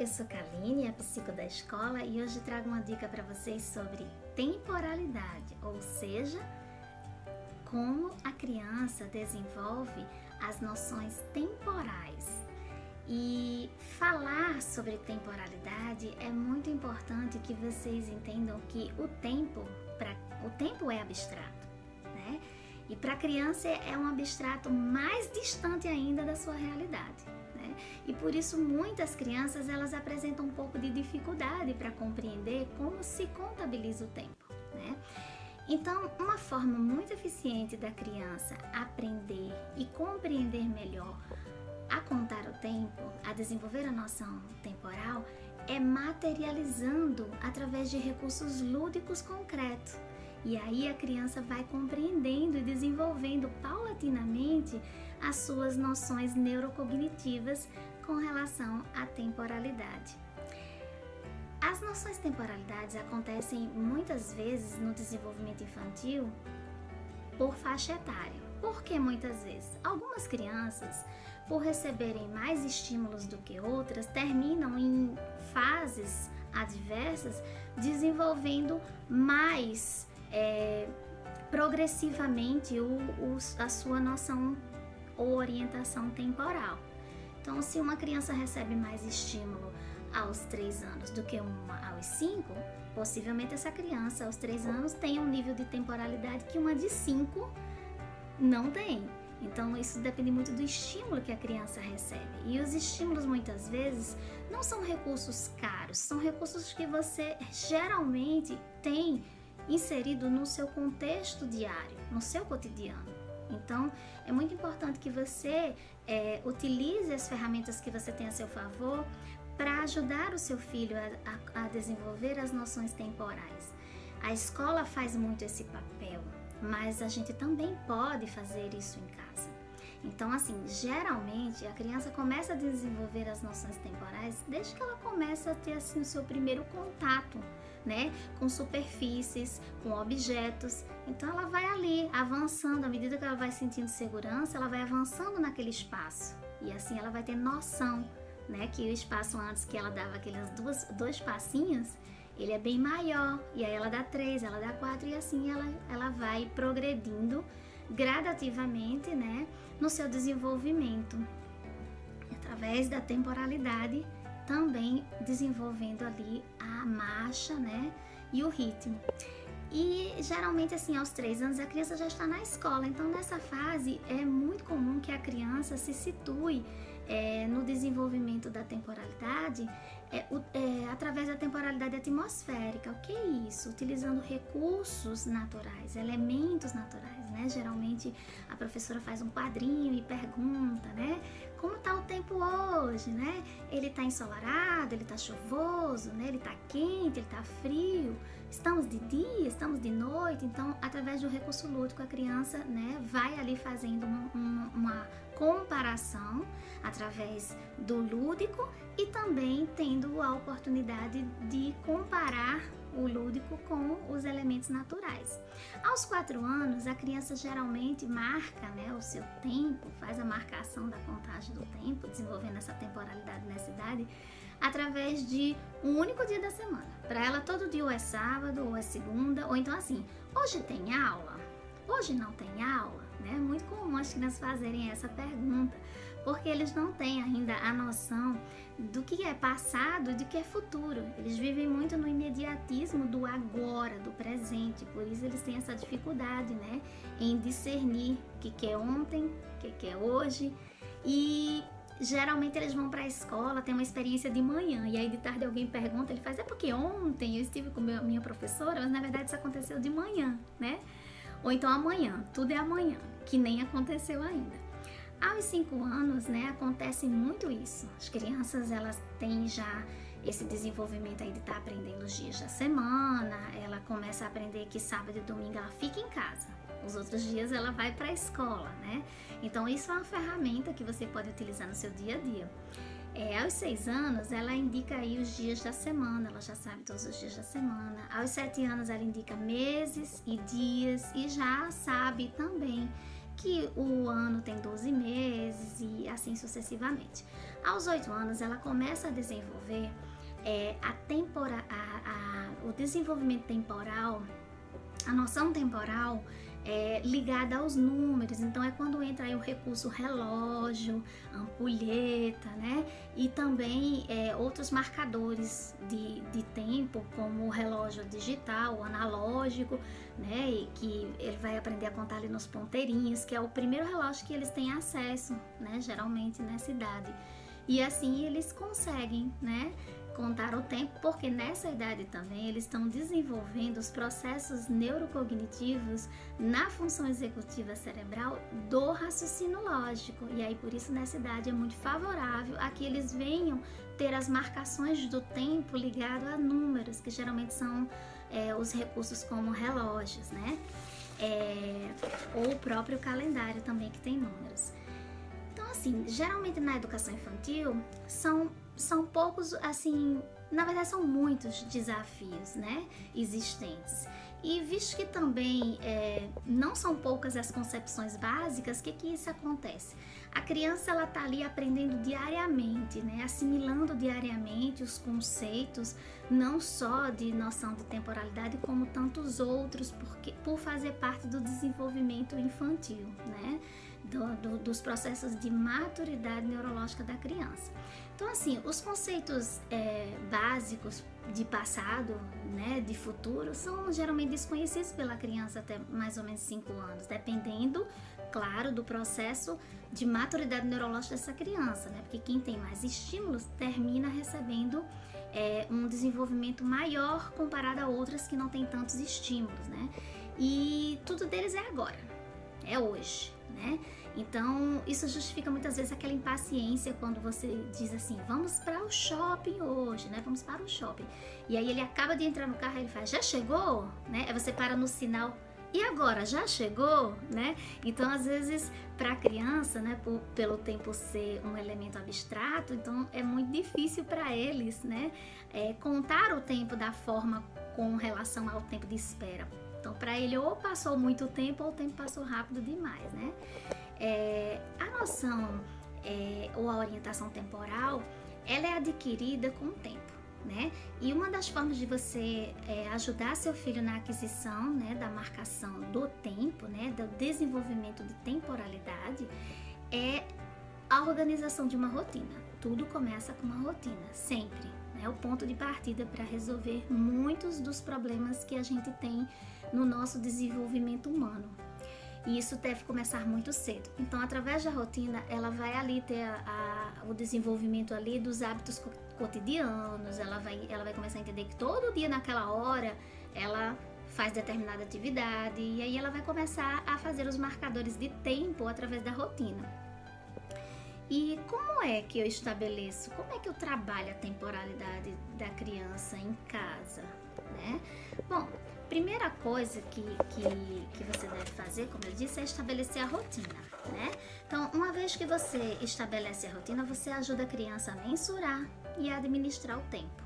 eu sou Kaline, a psico da escola, e hoje trago uma dica para vocês sobre temporalidade, ou seja, como a criança desenvolve as noções temporais. E falar sobre temporalidade é muito importante que vocês entendam que o tempo é abstrato, né? E para a criança é um abstrato mais distante ainda da sua realidade, né? E por isso muitas crianças elas apresentam um pouco de dificuldade para compreender como se contabiliza o tempo, né? Então, uma forma muito eficiente da criança aprender e compreender melhor a contar o tempo, a desenvolver a noção temporal, é materializando através de recursos lúdicos concretos. E aí a criança vai compreendendo e desenvolvendo paulatinamente as suas noções neurocognitivas com relação à temporalidade. As noções temporalidades acontecem muitas vezes no desenvolvimento infantil por faixa etária. Por que muitas vezes? Algumas crianças, por receberem mais estímulos do que outras, terminam em fases adversas desenvolvendo mais progressivamente a sua noção ou orientação temporal. Então, se uma criança recebe mais estímulo aos 3 anos do que uma aos 5, possivelmente essa criança aos 3 anos tenha um nível de temporalidade que uma de 5 não tem. Então isso depende muito do estímulo que a criança recebe. E os estímulos muitas vezes não são recursos caros, são recursos que você geralmente tem inserido no seu contexto diário, no seu cotidiano. Então é muito importante que você utilize as ferramentas que você tem a seu favor para ajudar o seu filho a desenvolver as noções temporais. A escola faz muito esse papel, mas a gente também pode fazer isso em casa. Então, assim, geralmente a criança começa a desenvolver as noções temporais desde que ela começa a ter assim o seu primeiro contato, né, com superfícies, com objetos. Então ela vai ali avançando, à medida que ela vai sentindo segurança, ela vai avançando naquele espaço. E assim ela vai ter noção, né, que o espaço antes que ela dava aqueles dois passinhos, ele é bem maior, e aí ela dá 3, ela dá 4, e assim ela vai progredindo gradativamente, né, no seu desenvolvimento, através da temporalidade, também desenvolvendo ali a marcha, né, e o ritmo. E geralmente assim, aos 3 anos a criança já está na escola, então nessa fase é muito comum que a criança se situe no desenvolvimento da temporalidade através da temporalidade atmosférica. O que é isso? Utilizando recursos naturais, elementos naturais, né? Geralmente a professora faz um quadrinho e pergunta, né? Como está o tempo hoje, né? Ele está ensolarado, ele está chuvoso, né? Ele está quente, ele está frio, estamos de dia, estamos de noite. Então, através do recurso lúdico, a criança, né, vai ali fazendo uma comparação através do lúdico e também tendo a oportunidade de comparar o lúdico com os elementos naturais. Aos 4 anos, a criança geralmente marca, né, o seu tempo, faz a marcação da contagem do tempo, desenvolvendo essa temporalidade nessa idade, através de um único dia da semana. Para ela, todo dia ou é sábado, ou é segunda, ou então assim, hoje tem aula? Hoje não tem aula? É muito comum as crianças fazerem essa pergunta, porque eles não têm ainda a noção do que é passado e do que é futuro. Eles vivem muito no imediatismo do agora, do presente, por isso eles têm essa dificuldade, né, em discernir o que é ontem, o que é hoje. E geralmente eles vão para a escola, tem uma experiência de manhã, e aí de tarde alguém pergunta, ele faz, é porque ontem eu estive com minha professora, mas na verdade isso aconteceu de manhã, né? Ou então amanhã, tudo é amanhã, que nem aconteceu ainda. Aos 5 anos, né, acontece muito isso. As crianças, elas têm já esse desenvolvimento aí de estar aprendendo os dias da semana, ela começa a aprender que sábado e domingo ela fica em casa. Os outros dias ela vai para a escola, né? Então isso é uma ferramenta que você pode utilizar no seu dia a dia. Aos 6 anos, ela indica aí os dias da semana, ela já sabe todos os dias da semana. Aos 7 anos, ela indica meses e dias e já sabe também que o ano tem 12 meses e assim sucessivamente. Aos 8 anos, ela começa a desenvolver o desenvolvimento temporal, a noção temporal ligada aos números. Então é quando entra aí o recurso relógio, ampulheta, né? E também outros marcadores de tempo, como o relógio digital, o analógico, né? E que ele vai aprender a contar ali nos ponteirinhos, que é o primeiro relógio que eles têm acesso, né? Geralmente nessa idade. E assim eles conseguem, né, contar o tempo, porque nessa idade também eles estão desenvolvendo os processos neurocognitivos na função executiva cerebral do raciocínio lógico. E aí por isso nessa idade é muito favorável a que eles venham ter as marcações do tempo ligado a números, que geralmente são os recursos como relógios, né? Ou o próprio calendário também, que tem números. Então, assim, geralmente na educação infantil são poucos, assim, na verdade são muitos desafios, né, existentes. E visto que também não são poucas as concepções básicas, o que isso acontece? A criança, ela tá ali aprendendo diariamente, né, assimilando diariamente os conceitos, não só de noção de temporalidade, como tantos outros, por fazer parte do desenvolvimento infantil, né, dos processos de maturidade neurológica da criança. Então, assim, os conceitos básicos de passado, né, de futuro, são geralmente desconhecidos pela criança até mais ou menos 5 anos, dependendo, claro, do processo de maturidade neurológica dessa criança, né, porque quem tem mais estímulos termina recebendo um desenvolvimento maior comparado a outras que não têm tantos estímulos, né, e tudo deles é agora, é hoje, né? Então isso justifica muitas vezes aquela impaciência quando você diz assim, vamos para o shopping hoje, né? Vamos para o shopping. E aí ele acaba de entrar no carro e ele faz, já chegou? Né? Aí você para no sinal, e agora, já chegou? Né? Então às vezes para a criança, né, pelo tempo ser um elemento abstrato, então é muito difícil para eles, né, contar o tempo da forma com relação ao tempo de espera. Então, para ele, ou passou muito tempo, ou o tempo passou rápido demais, né? A noção ou a orientação temporal, ela é adquirida com o tempo, né? E uma das formas de você ajudar seu filho na aquisição, né, da marcação do tempo, né, do desenvolvimento de temporalidade, é a organização de uma rotina. Tudo começa com uma rotina, sempre. É o ponto de partida para resolver muitos dos problemas que a gente tem no nosso desenvolvimento humano. E isso deve começar muito cedo. Então, através da rotina, ela vai ali ter o desenvolvimento ali dos hábitos cotidianos, ela vai começar a entender que todo dia naquela hora ela faz determinada atividade, e aí ela vai começar a fazer os marcadores de tempo através da rotina. E como é que eu estabeleço, como é que eu trabalho a temporalidade da criança em casa, né? Bom, primeira coisa que você deve fazer, como eu disse, é estabelecer a rotina, né? Então, uma vez que você estabelece a rotina, você ajuda a criança a mensurar e a administrar o tempo.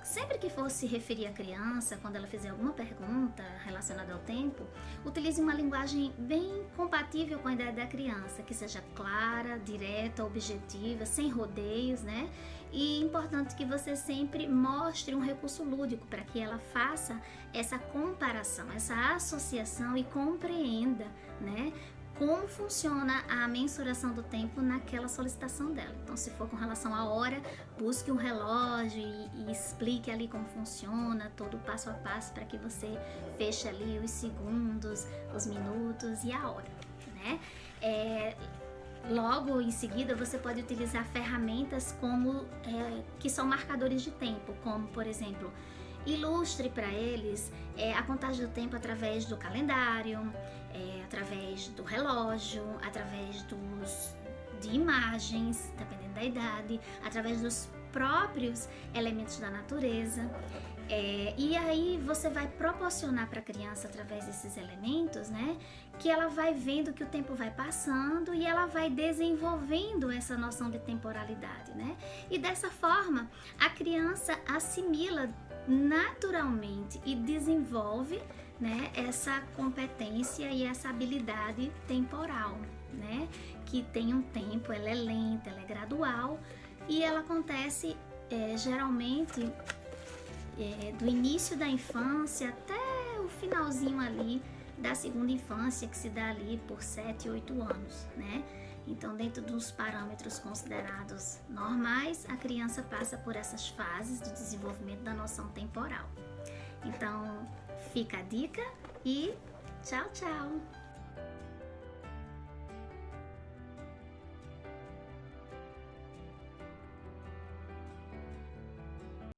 Sempre que for se referir à criança, quando ela fizer alguma pergunta relacionada ao tempo, utilize uma linguagem bem compatível com a idade da criança, que seja clara, direta, objetiva, sem rodeios, né? E importante que você sempre mostre um recurso lúdico para que ela faça essa comparação, essa associação e compreenda, né, como funciona a mensuração do tempo naquela solicitação dela. Então, se for com relação à hora, busque um relógio e explique ali como funciona, todo o passo a passo, para que você feche ali os segundos, os minutos e a hora, né? Logo em seguida, você pode utilizar ferramentas que são marcadores de tempo, como, por exemplo, ilustre para eles a contagem do tempo através do calendário, através do relógio, através de imagens, dependendo da idade, através dos próprios elementos da natureza. E aí você vai proporcionar para a criança, através desses elementos, né, que ela vai vendo que o tempo vai passando e ela vai desenvolvendo essa noção de temporalidade, né? E dessa forma, a criança assimila naturalmente e desenvolve, né, essa competência e essa habilidade temporal, né, que tem um tempo, ela é lenta, ela é gradual e ela acontece geralmente do início da infância até o finalzinho ali da segunda infância, que se dá ali por 7, 8 anos, né? Então, dentro dos parâmetros considerados normais, a criança passa por essas fases de desenvolvimento da noção temporal. Então, fica a dica e tchau, tchau!